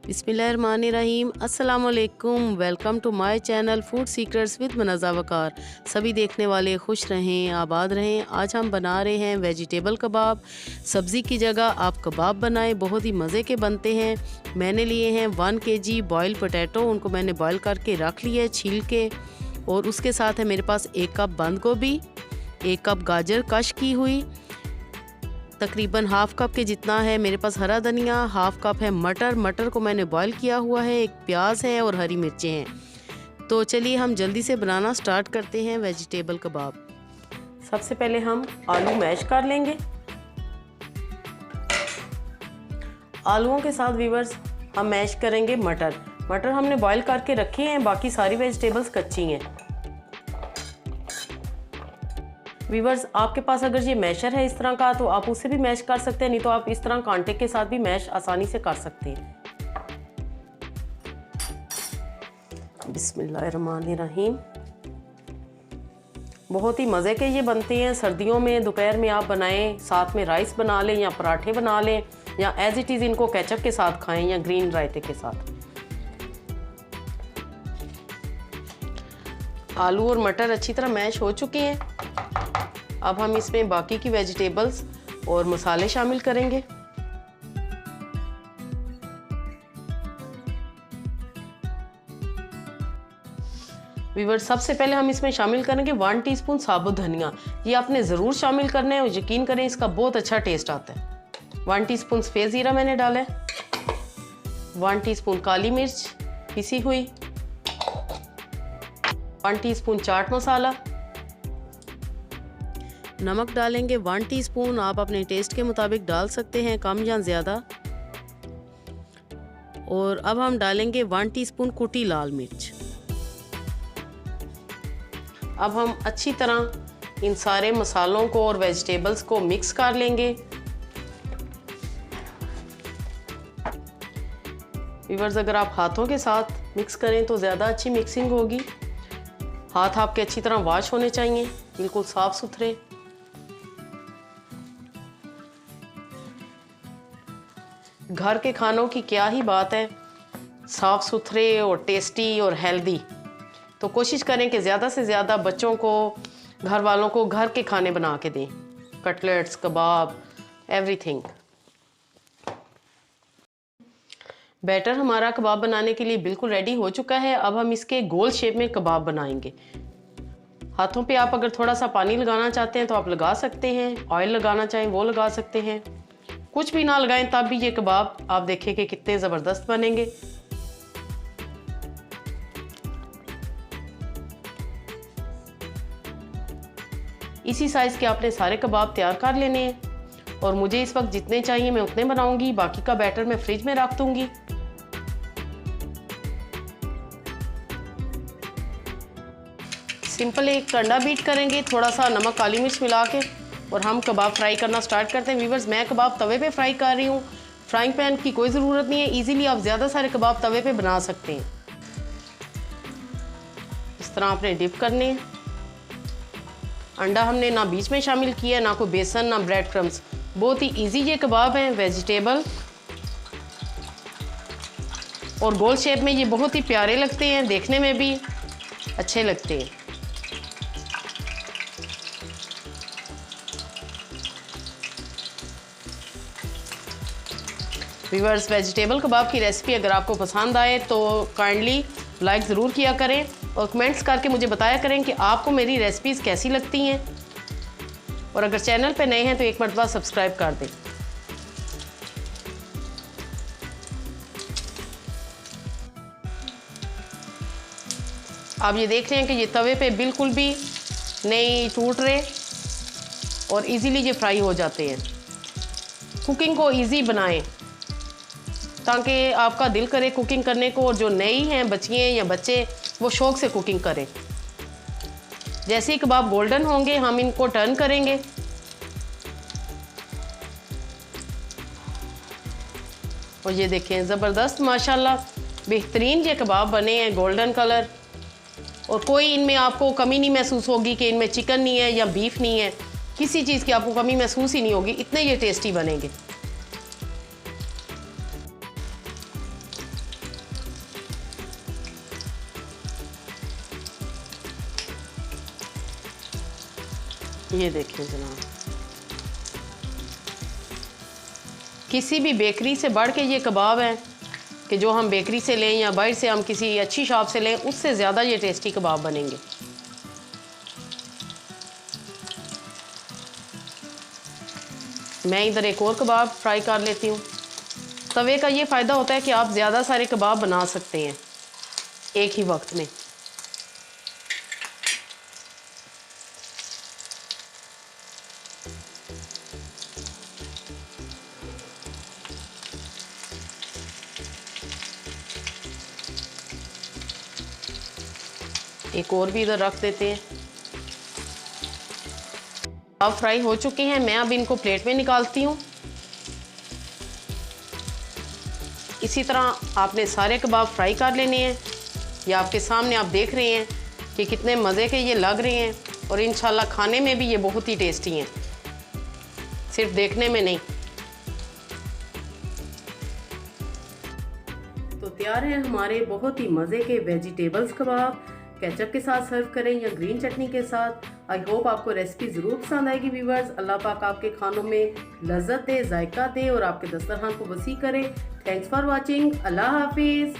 बिस्मिल्लाहिर्रहमानिर्रहीम। अस्सलाम वालेकुम। Welcome to my channel food secrets with Munazza Waqar. सभी देखने वाले खुश रहें, आबाद रहें। आज हम बना रहे हैं वेजिटेबल कबाब। सब्ज़ी की जगह आप कबाब बनाएं, बहुत ही मज़े के बनते हैं। मैंने लिए हैं 1 kg बॉयल पोटैटो, उनको मैंने बॉयल करके रख लिया छील के। और उसके साथ है मेरे पास 1 कप बंद गोभी, 1 कप गाजर कश की हुई, तकरीबन हाफ़ कप के जितना है मेरे पास हरा धनिया, हाफ़ कप है मटर को मैंने बॉईल किया हुआ है, 1 प्याज है और हरी मिर्चें हैं। तो चलिए हम जल्दी से बनाना स्टार्ट करते हैं वेजिटेबल कबाब। सबसे पहले हम आलू मैश कर लेंगे। आलूओं के साथ व्यूअर्स हम मैश करेंगे मटर हमने बॉईल करके रखे हैं, बाकी सारी वेजिटेबल्स कच्ची हैं। व्यूअर्स आपके पास अगर ये मैशर है इस तरह का तो आप उससे भी मैश कर सकते हैं, नहीं तो आप इस तरह कांटे के साथ भी मैश आसानी से कर सकते हैं। बिस्मिल्लाहिर्रहमानिर्रहीम। बहुत ही मज़े के ये बनते हैं। सर्दियों में दोपहर में आप बनाएं, साथ में राइस बना लें या पराठे बना लें, या एज इट इज़ इनको केचप के साथ खाएं या ग्रीन रायते के साथ। आलू और मटर अच्छी तरह मैश हो चुके हैं। अब हम इसमें बाकी की वेजिटेबल्स और मसाले शामिल करेंगे। व्यूअर्स सबसे पहले हम इसमें शामिल करेंगे 1 टीस्पून साबुत धनिया। ये आपने ज़रूर शामिल करना है और यकीन करें इसका बहुत अच्छा टेस्ट आता है। 1 टीस्पून सफ़ेद ज़ीरा मैंने डाला है, 1 टीस्पून काली मिर्च पिसी हुई, 1 टीस्पून चाट मसाला, नमक डालेंगे 1 टीस्पून। आप अपने टेस्ट के मुताबिक डाल सकते हैं, कम या ज़्यादा। और अब हम डालेंगे 1 टीस्पून कुटी लाल मिर्च। अब हम अच्छी तरह इन सारे मसालों को और वेजिटेबल्स को मिक्स कर लेंगे। व्यूअर्स अगर आप हाथों के साथ मिक्स करें तो ज़्यादा अच्छी मिक्सिंग होगी। हाथ आपके अच्छी तरह वॉश होने चाहिए, बिल्कुल साफ़ सुथरे। घर के खानों की क्या ही बात है, साफ़ सुथरे और टेस्टी और हेल्दी। तो कोशिश करें कि ज़्यादा से ज़्यादा बच्चों को, घर वालों को घर के खाने बना के दें। कटलेट्स, कबाब, एवरीथिंग। बैटर हमारा कबाब बनाने के लिए बिल्कुल रेडी हो चुका है। अब हम इसके गोल शेप में कबाब बनाएंगे। हाथों पे आप अगर थोड़ा सा पानी लगाना चाहते हैं तो आप लगा सकते हैं, ऑयल लगाना चाहें वो लगा सकते हैं। कुछ भी ना लगाएं तब भी ये कबाब आप देखें कि कितने ज़बरदस्त बनेंगे। इसी साइज़ के आपने सारे कबाब तैयार कर लेने हैं और मुझे इस वक्त जितने चाहिए मैं उतने बनाऊंगी। बाकी का बैटर मैं फ्रिज में रख दूंगी। सिंपल एक अंडा बीट करेंगे, थोड़ा सा नमक काली मिर्च मिला के, और हम कबाब फ्राई करना स्टार्ट करते हैं। व्यूअर्स मैं कबाब तवे पे फ्राई कर रही हूँ, फ्राइंग पैन की कोई ज़रूरत नहीं है। इजीली आप ज़्यादा सारे कबाब तवे पे बना सकते हैं। इस तरह आपने डिप करने हैं। अंडा हमने ना बीच में शामिल किया, ना कोई बेसन, ना ब्रेड क्रम्स। बहुत ही इजी ये कबाब हैं, वेजिटेबल और गोल शेप में। ये बहुत ही प्यारे लगते हैं, देखने में भी अच्छे लगते हैं। व्यूअर्स वेजिटेबल कबाब की रेसिपी अगर आपको पसंद आए तो काइंडली लाइक ज़रूर किया करें और कमेंट्स करके मुझे बताया करें कि आपको मेरी रेसिपीज़ कैसी लगती हैं। और अगर चैनल पे नए हैं तो एक मरतबा सब्सक्राइब कर दें। आप ये देख रहे हैं कि ये तवे पे बिल्कुल भी नहीं टूट रहे और इजीली ये फ्राई हो जाते हैं। कुकिंग को इजी बनाएं ताकि आपका दिल करे कुकिंग करने को, और जो नई हैं बच्चियाँ या बच्चे वो शौक़ से कुकिंग करें। जैसे ही कबाब गोल्डन होंगे हम इनको टर्न करेंगे। और ये देखें ज़बरदस्त माशाल्लाह बेहतरीन ये कबाब बने हैं, गोल्डन कलर। और कोई इनमें आपको कमी नहीं महसूस होगी कि इनमें चिकन नहीं है या बीफ नहीं है, किसी चीज़ की आपको कमी महसूस ही नहीं होगी, इतने ये टेस्टी बनेंगे। ये देखें जनाब, किसी भी बेकरी से बढ़ के ये कबाब हैं कि जो हम बेकरी से लें या बाहर से हम किसी अच्छी शॉप से लें, उससे ज़्यादा ये टेस्टी कबाब बनेंगे। मैं इधर एक और कबाब फ्राई कर लेती हूँ। तवे का ये फ़ायदा होता है कि आप ज़्यादा सारे कबाब बना सकते हैं एक ही वक्त में। एक और भी इधर रख देते हैं। कबाब फ्राई हो चुके हैं, मैं अब इनको प्लेट में निकालती हूँ। इसी तरह आपने सारे कबाब फ्राई कर लेने हैं। ये आपके सामने आप देख रहे हैं कि कितने मज़े के ये लग रहे हैं, और इंशाल्लाह खाने में भी ये बहुत ही टेस्टी हैं, सिर्फ देखने में नहीं। तो तैयार हैं हमारे बहुत ही मज़े के वेजिटेबल्स कबाब। केचप के साथ सर्व करें या ग्रीन चटनी के साथ। आई होप आपको रेसिपी ज़रूर पसंद आएगी व्यूवर्स। अल्लाह पाक आपके खानों में लज्जत दे, जायका दे और आपके दस्तरखान को वसी करे। Thanks for watching. अल्लाह हाफिज़।